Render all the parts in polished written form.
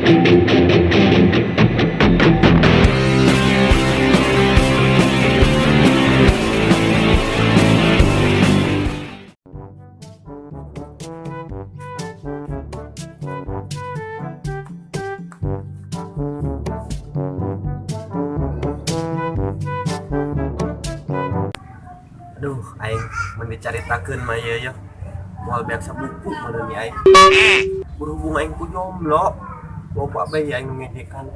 Aduh, aing mendicaritakeun mah ieu ya. Moal beak sabuku meureun nya aing. Berhubung aing ku jomblo, loba bae aing ngejekan.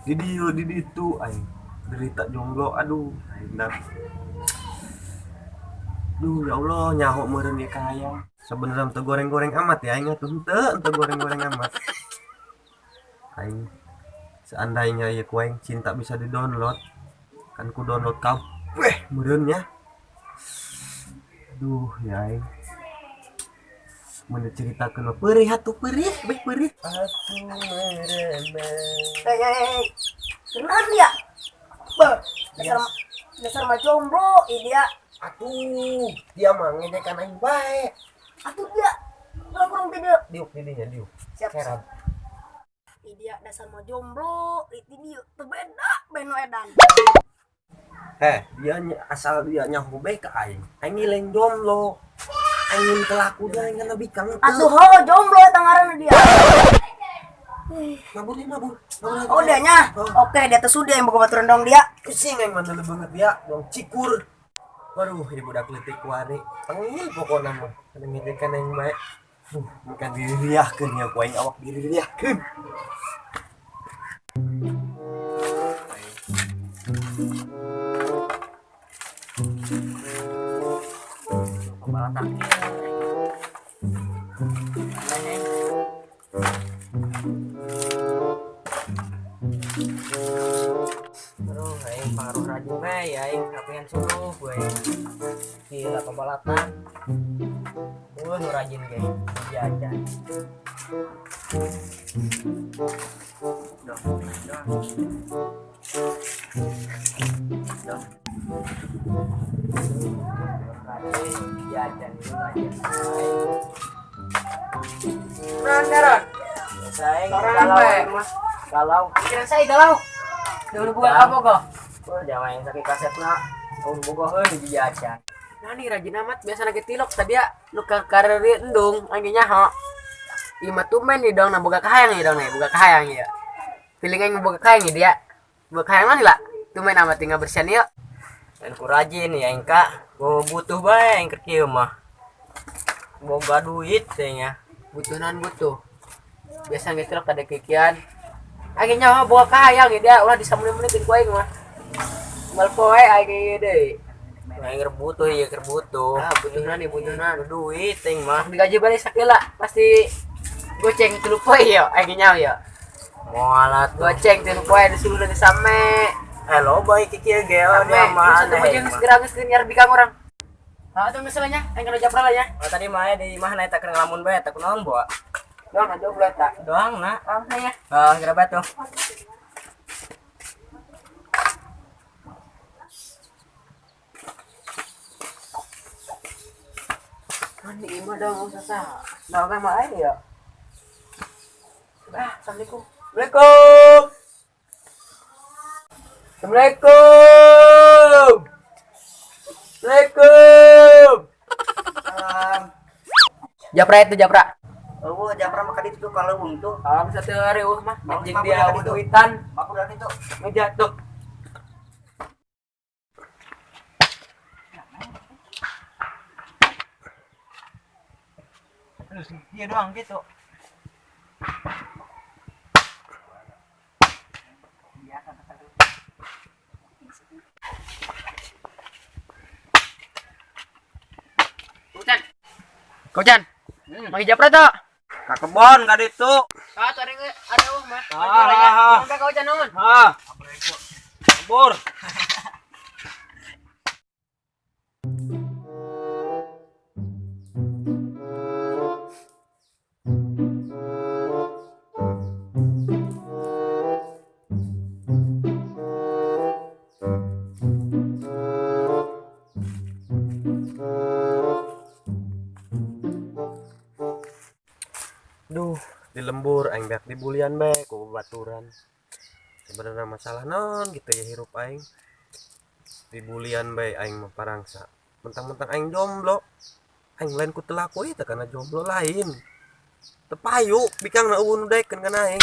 Di dieu di ditu aing derita jomblo. Aduh, aing dah. Duh, ya Allah, nyaho meureun ieu ka hayang. Sebenarnya teu goreng-goreng amat ya aing atuh henteu goreng-goreng amat. Aing seandainya ieu ku aing cinta bisa di-download, kan ku download kabeh meureun nya. Duh, ya aing mun diceritakeun mah peurih atuh peurih, beh peurih. Aku merana. Kenapa dia? Bah, dasar mah jomblo, dia. Atuh, dia mah ngejekan aing bae. Atuh dia. Kurang tidak. Diuk didinya diuk. Siap. Kerab. Dia dasar mah jomblo, dia berbeda beno edan. Dia asal dia nyaho bae ka aing. Aing nileng jomblo. Aing kelaku dia aing kana bikang. Atuh ho jomblo tangaran dia. Mabur. Oh dia nya. Oke, dia teh sudah yang boga baturan dong dia. Pusing aing mandele banget dia, dong cikur. Waduh, ibu dak leutik wari. Panggil pokona mah. Kana ngejekan aing bae. Maka diririahkeun ya ku aing awak diririahkeun. Aduh, aing paruh rajin bae ya aing kapian suruh gue. Gila pembalatan. Nu rajin ge jajan. Randaran. Saya Galau. Kira saya galau. Dulu bukan apa kok? Jangan yang sakit kasetna. Tahun bogoh heuh di jajan. Nani rajin amat biasa lagi tilok tadi ya lu karir endung lagi nyaho. Ima tumen nih dong, nah boga kahayang nih dong nih, boga kahayang ya. Feeling aing boga kahayang dia. Boga kahayang mana lah? Tumen amat tinggal bersihan yuk. Dan ku rajin ya aing ka. Gua butuh bae aing keur kieu mah. Boga duit teh nya. Butuh. Biasa ngetilok tadi kikian. Aing nyaho boga kahayang dia, ulah disamuni-munitin ku aing mah. Mal poe aing deui. Aing keur butuh ieu keur butuh. Butuhna Duit teh mah. digaji balik sakeula pasti goceng 3 poe ya aing nyaho ya. Moalat Goceng 3 poe disuruh dari same. loba iki kieu ge dia mah. Satu baju segera nyar bikang orang. Tuh misalnya aing kana japra lah ya. Tadi mah di mana eta keur ngelamun bae eta kunaon bawa. Doang aja bulan tak. Doang na. Ya. Kira batu. Mandi imah dong usah sah. Nah, kan mah aing ya. Assalamualaikum. Assalamualaikum. Assalamualaikum. Assalamualaikum. Japra itu japra. Oh, japra maka itu tuh kalau untuk Bisa teu reueuh mah. Anjing Maku dia dari itu. duitan. aku dari itu. Meja tuh. Terus dia doang gitu. Kaucan. Magi japra tuh. Ka kebon ka ditu. Tuh ada mah. Sampai kaucan nuhun. Kabur. lembur aing beak dibulian bae ku baturan. Sebenarnya masalah non gitu ya hirup aing. Dibulian bae aing mah parangsa. Mentang-mentang aing jomblo. Aing lain ku telaku itu karena jomblo lain. Tepayu bikang na uun udaikeun kana aing.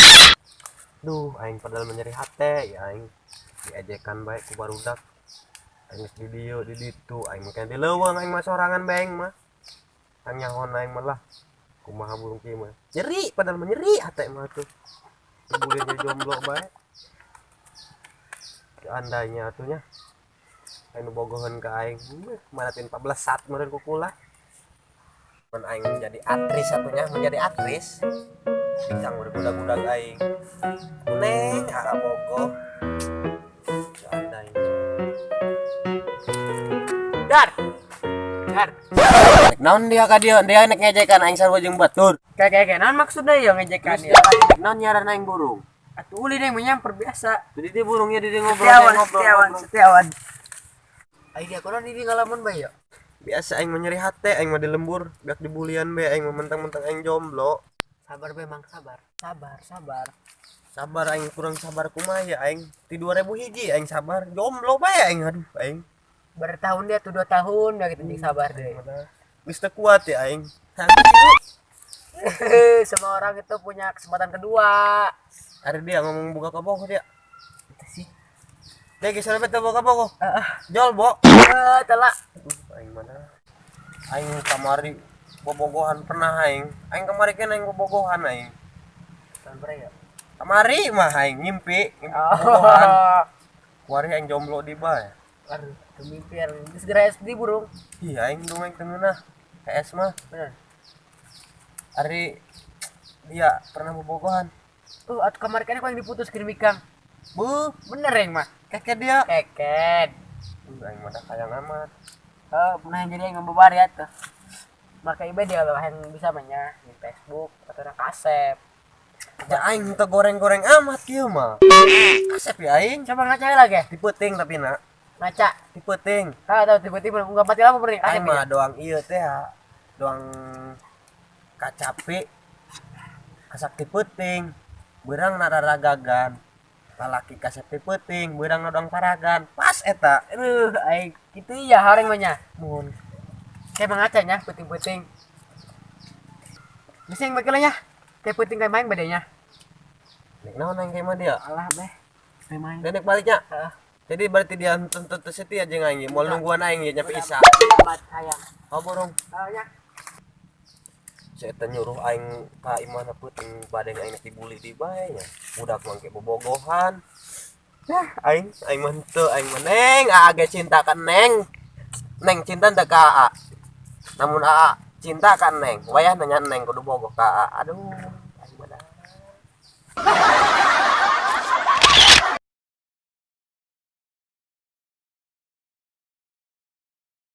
Duh, aing padahal menyeri hate ya aing diejekan bae ku barudak. Aing geus di dieu di ditu aing mah di leuweung aing mah sorangan bae aing mah. Anyahon aing mah lah. Kumaha burung kieu mah. Nyeri padahal mah nyeri hate mah tuh. Dibulin jadi jomblo bae. Andainya atunya aing bogohan ke aing maratin 14 saat meureun ku kula mun aing menjadi aktris atunya menjadi aktris bintang budak-budak aing neng aa bogoh andainya Dar. naon dia ka dia nek ngejekan aing sarua jeung batur Kayak naon maksudnya ya ngejekan ya. naon nyaran aing burung Atuh uli yang menyamper biasa. jadi dia burungnya dia ngobrol Setiawan. Ai dia kono di ngalamun bae ya. biasa aing menyeri hate aing mah di lembur gak dibulian bae aing mah mentang-mentang aing jomblo Sabar bae Mang, sabar. sabar aing kurang sabar kumaha ya aing ti 2000 hiji aing sabar jomblo bae aing aduh aing Bertahun dia tuh 2 tahun udah gitu sabar deh. geus teu kuat ya aing Semua orang itu punya kesempatan kedua. ada dia ngomong buka kabogo dia Itu sih. dia geus sampe teu buka kabogo jol bo Telah. aing mana aing kamari bobogohan pernah aing kamari kan aing bobogohan aing Tahun berapa ya? kamari mah aing ngimpi bobogohan kuari aing jomblo di bae Aduh, mimpi yang segera SD burung. iya aing dongeng teu ngeunah KS mah Bener. ari dia pernah bobogohan Atuh kamar kan yang diputus kirim ikang. Bener yang mah. keke dia Keket. aing mah da kayang amat Pernah yang jadi yang membabar ya tuh. Maka iba dia lah yang bisa mainnya di Facebook atau na kasep. ya aing teu goreng-goreng amat kieu mah kasep ya aing Coba ngaca lagi. di peuting tapi na Ngaca. di peuting Tahu tiba-tiba nggak mati lama beri aing kasep mah ya. doang ieu teh doang kacapi kasak di peuting beurang nararagagan lalaki kasep di peuting beurang doang paragan pas eta Aduh, aing gitu ya hareng banyak. mun Kayak mengacanya puting-puting. Bisa yang bagelanya. Kayak puting kayak main bedanya. nek naon aing kayak mah dia Alah beh. Kayak main. nek baliknya Heeh. jadi berarti dia tentu setia jeung aing moal nungguan aing ye nyampe isa Amat sayang. oh burung Nya. si eta nyuruh aing ka imana peuting badeng aing dibuli di bae nya budak mangke bobogohan aing mah teu aing mah neng age cinta kan neng cinta teu ka aa namun aa cinta kan neng wayah nanya neng kudu bogoh ka aa aduh aing mah dah